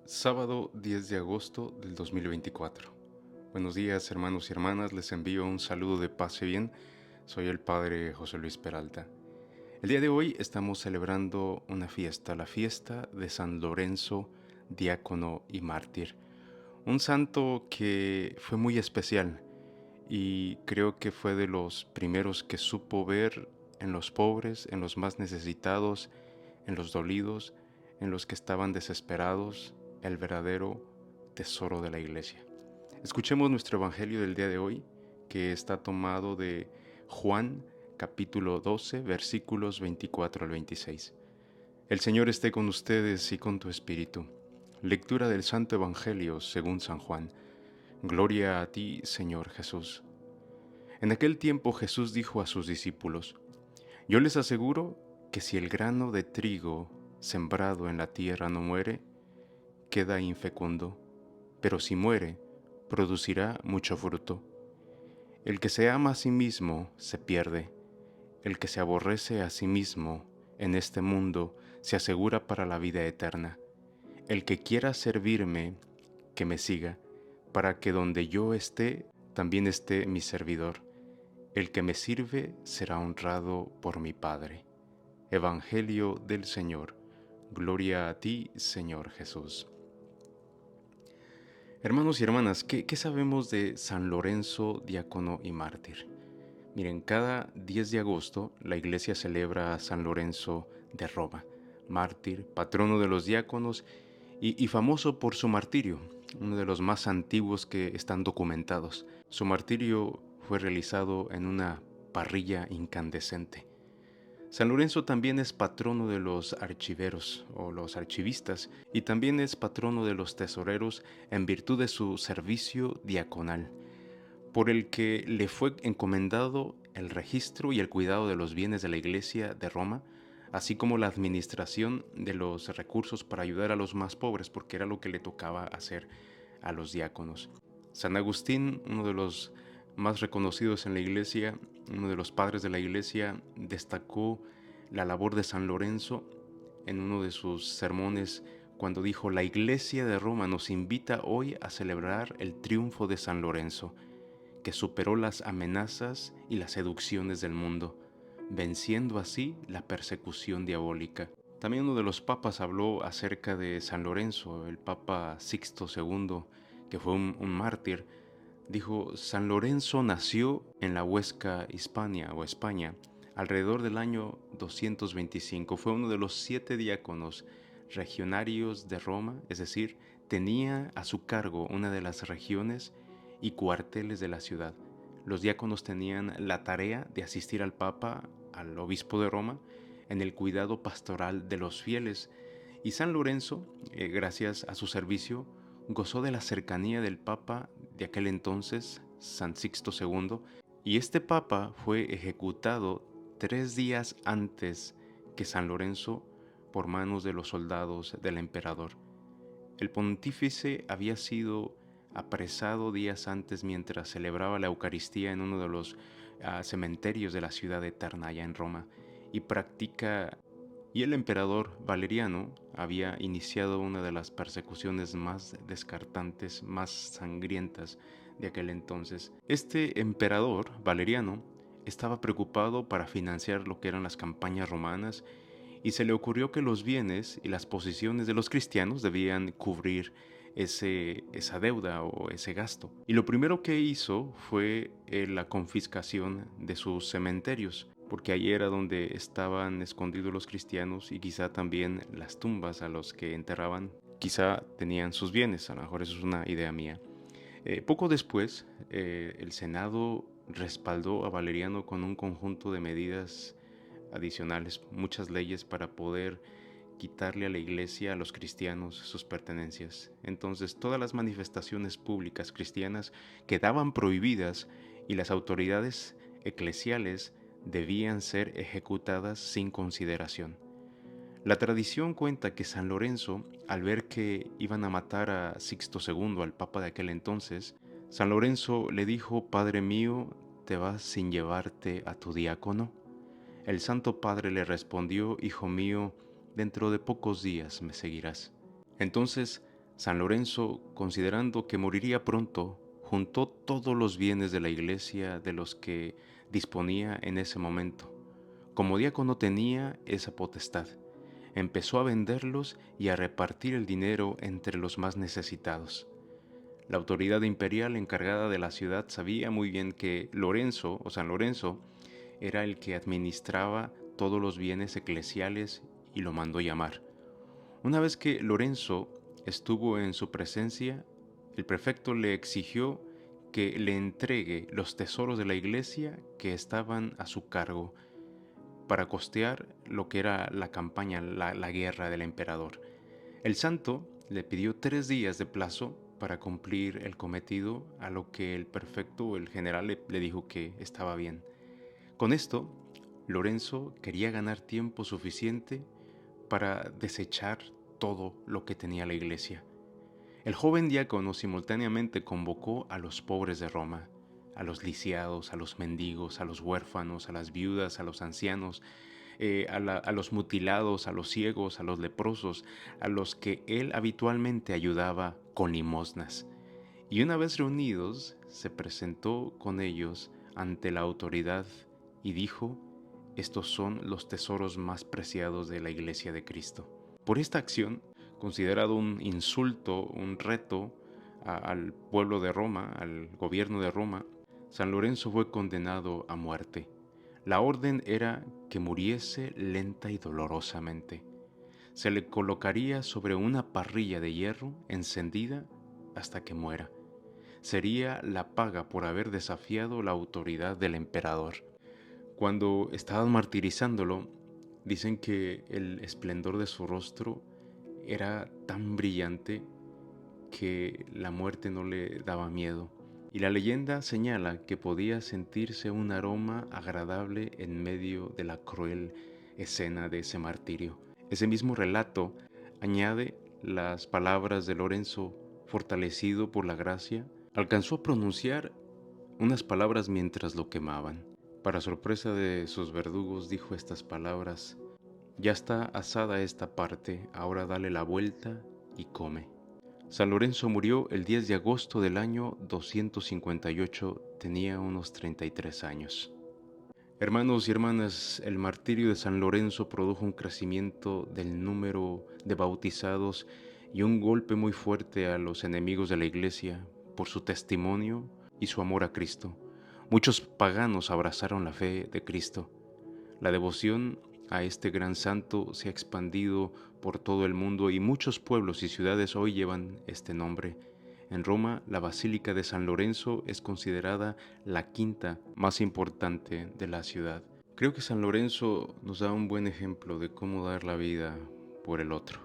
Sábado 10 de agosto del 2024. Buenos días, hermanos y hermanas, les envío un saludo de paz y bien. Soy el Padre José Luis Peralta. El día de hoy estamos celebrando una fiesta, la fiesta de San Lorenzo, diácono y mártir. Un santo que fue muy especial y creo que fue de los primeros que supo ver en los pobres, en los más necesitados, en los dolidos, en los que estaban desesperados, el verdadero tesoro de la iglesia. Escuchemos nuestro evangelio del día de hoy, que está tomado de Juan capítulo 12, versículos 24 al 26. El Señor esté con ustedes y con tu espíritu. Lectura del Santo Evangelio según San Juan. Gloria a ti, Señor Jesús. En aquel tiempo Jesús dijo a sus discípulos: Yo les aseguro que si el grano de trigo sembrado en la tierra no muere, queda infecundo, pero si muere, producirá mucho fruto. El que se ama a sí mismo se pierde, el que se aborrece a sí mismo en este mundo se asegura para la vida eterna. El que quiera servirme, que me siga, para que donde yo esté, también esté mi servidor. El que me sirve será honrado por mi Padre. Evangelio del Señor. Gloria a ti, Señor Jesús. Hermanos y hermanas, ¿qué sabemos de San Lorenzo, diácono y mártir? Miren, cada 10 de agosto la iglesia celebra a San Lorenzo de Roma, mártir, patrono de los diáconos y famoso por su martirio, uno de los más antiguos que están documentados. Su martirio fue realizado en una parrilla incandescente. San Lorenzo también es patrono de los archiveros o los archivistas y también es patrono de los tesoreros en virtud de su servicio diaconal, por el que le fue encomendado el registro y el cuidado de los bienes de la Iglesia de Roma, así como la administración de los recursos para ayudar a los más pobres, porque era lo que le tocaba hacer a los diáconos. San Agustín, uno de los más reconocidos en la Iglesia, uno de los padres de la Iglesia, destacó la labor de San Lorenzo en uno de sus sermones cuando dijo: La Iglesia de Roma nos invita hoy a celebrar el triunfo de San Lorenzo, que superó las amenazas y las seducciones del mundo, venciendo así la persecución diabólica. También uno de los papas habló acerca de San Lorenzo, el Papa Sixto II, que fue un mártir. Dijo: San Lorenzo nació en la Huesca Hispania o España alrededor del año 225. Fue uno de los 7 diáconos regionarios de Roma, es decir, tenía a su cargo una de las regiones y cuarteles de la ciudad. Los diáconos tenían la tarea de asistir al Papa, al obispo de Roma, en el cuidado pastoral de los fieles. Y San Lorenzo, gracias a su servicio, gozó de la cercanía del Papa de aquel entonces, San Sixto II, y este Papa fue ejecutado 3 días antes que San Lorenzo por manos de los soldados del emperador. El pontífice había sido apresado días antes mientras celebraba la Eucaristía en uno de los cementerios de la ciudad eterna allá en Roma, y el emperador Valeriano había iniciado una de las persecuciones más descartantes, más sangrientas de aquel entonces. Este emperador Valeriano estaba preocupado para financiar lo que eran las campañas romanas y se le ocurrió que los bienes y las posesiones de los cristianos debían cubrir esa deuda o ese gasto. Y lo primero que hizo fue la confiscación de sus cementerios, porque allí era donde estaban escondidos los cristianos y quizá también las tumbas a los que enterraban, quizá tenían sus bienes. A lo mejor eso es una idea mía. Poco después, el Senado respaldó a Valeriano con un conjunto de medidas adicionales, muchas leyes para poder quitarle a la iglesia, a los cristianos, sus pertenencias. Entonces, todas las manifestaciones públicas cristianas quedaban prohibidas y las autoridades eclesiales debían ser ejecutadas sin consideración. La tradición cuenta que San Lorenzo, al ver que iban a matar a Sixto II, al papa de aquel entonces, San Lorenzo le dijo: Padre mío, ¿te vas sin llevarte a tu diácono? El Santo Padre le respondió: Hijo mío, dentro de pocos días me seguirás. Entonces San Lorenzo, considerando que moriría pronto, juntó todos los bienes de la iglesia de los que disponía en ese momento. Como diácono tenía esa potestad. Empezó a venderlos y a repartir el dinero entre los más necesitados. La autoridad imperial encargada de la ciudad sabía muy bien que Lorenzo o San Lorenzo era el que administraba todos los bienes eclesiales y lo mandó llamar. Una vez que Lorenzo estuvo en su presencia, el prefecto le exigió que le entregue los tesoros de la iglesia que estaban a su cargo para costear lo que era la campaña, la guerra del emperador. El santo le pidió 3 días de plazo para cumplir el cometido, a lo que el prefecto, el general, le dijo que estaba bien. Con esto, Lorenzo quería ganar tiempo suficiente para desechar todo lo que tenía la iglesia. El joven diácono simultáneamente convocó a los pobres de Roma, a los lisiados, a los mendigos, a los huérfanos, a las viudas, a los ancianos, a los mutilados, a los ciegos, a los leprosos, a los que él habitualmente ayudaba con limosnas. Y una vez reunidos, se presentó con ellos ante la autoridad y dijo: estos son los tesoros más preciados de la Iglesia de Cristo. Por esta acción, considerado un insulto, un reto al pueblo de Roma, al gobierno de Roma, San Lorenzo fue condenado a muerte. La orden era que muriese lenta y dolorosamente. Se le colocaría sobre una parrilla de hierro encendida hasta que muera. Sería la paga por haber desafiado la autoridad del emperador. Cuando estaban martirizándolo, dicen que el esplendor de su rostro era tan brillante que la muerte no le daba miedo. Y la leyenda señala que podía sentirse un aroma agradable en medio de la cruel escena de ese martirio. Ese mismo relato añade las palabras de Lorenzo: fortalecido por la gracia, alcanzó a pronunciar unas palabras mientras lo quemaban. Para sorpresa de sus verdugos, dijo estas palabras: ya está asada esta parte, ahora dale la vuelta y come. San Lorenzo murió el 10 de agosto del año 258, tenía unos 33 años. Hermanos y hermanas, el martirio de San Lorenzo produjo un crecimiento del número de bautizados y un golpe muy fuerte a los enemigos de la Iglesia por su testimonio y su amor a Cristo. Muchos paganos abrazaron la fe de Cristo. La devoción a este gran santo se ha expandido por todo el mundo y muchos pueblos y ciudades hoy llevan este nombre. En Roma, la Basílica de San Lorenzo es considerada la quinta más importante de la ciudad. Creo que San Lorenzo nos da un buen ejemplo de cómo dar la vida por el otro.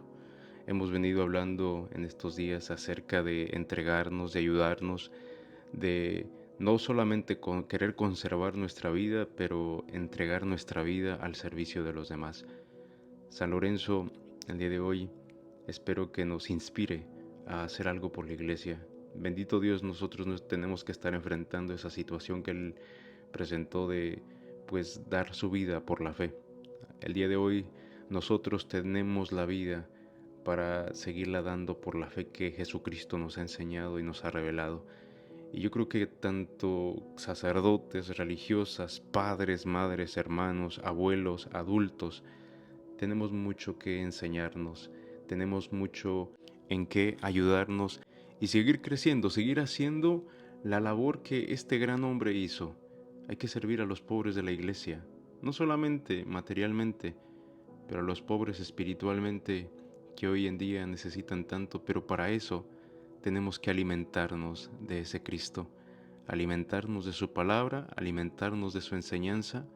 Hemos venido hablando en estos días acerca de entregarnos, de ayudarnos, de no solamente querer conservar nuestra vida, pero entregar nuestra vida al servicio de los demás. San Lorenzo, el día de hoy, espero que nos inspire a hacer algo por la iglesia. Bendito Dios, nosotros no tenemos que estar enfrentando esa situación que Él presentó de, pues, dar su vida por la fe. El día de hoy nosotros tenemos la vida para seguirla dando por la fe que Jesucristo nos ha enseñado y nos ha revelado. Y yo creo que tanto sacerdotes, religiosas, padres, madres, hermanos, abuelos, adultos, tenemos mucho que enseñarnos, tenemos mucho en qué ayudarnos y seguir creciendo, seguir haciendo la labor que este gran hombre hizo. Hay que servir a los pobres de la iglesia, no solamente materialmente, pero a los pobres espiritualmente que hoy en día necesitan tanto, pero para eso tenemos que alimentarnos de ese Cristo, alimentarnos de su palabra, alimentarnos de su enseñanza,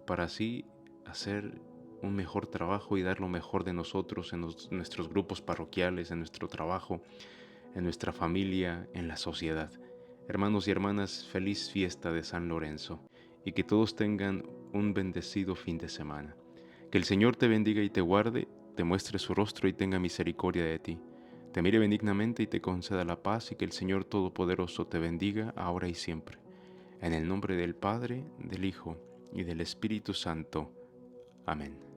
para así hacer un mejor trabajo y dar lo mejor de nosotros en nuestros grupos parroquiales, en nuestro trabajo, en nuestra familia, en la sociedad. Hermanos y hermanas, feliz fiesta de San Lorenzo y que todos tengan un bendecido fin de semana. Que el Señor te bendiga y te guarde, te muestre su rostro y tenga misericordia de ti. Te mire benignamente y te conceda la paz, y que el Señor Todopoderoso te bendiga ahora y siempre. En el nombre del Padre, del Hijo y del Espíritu Santo. Amén.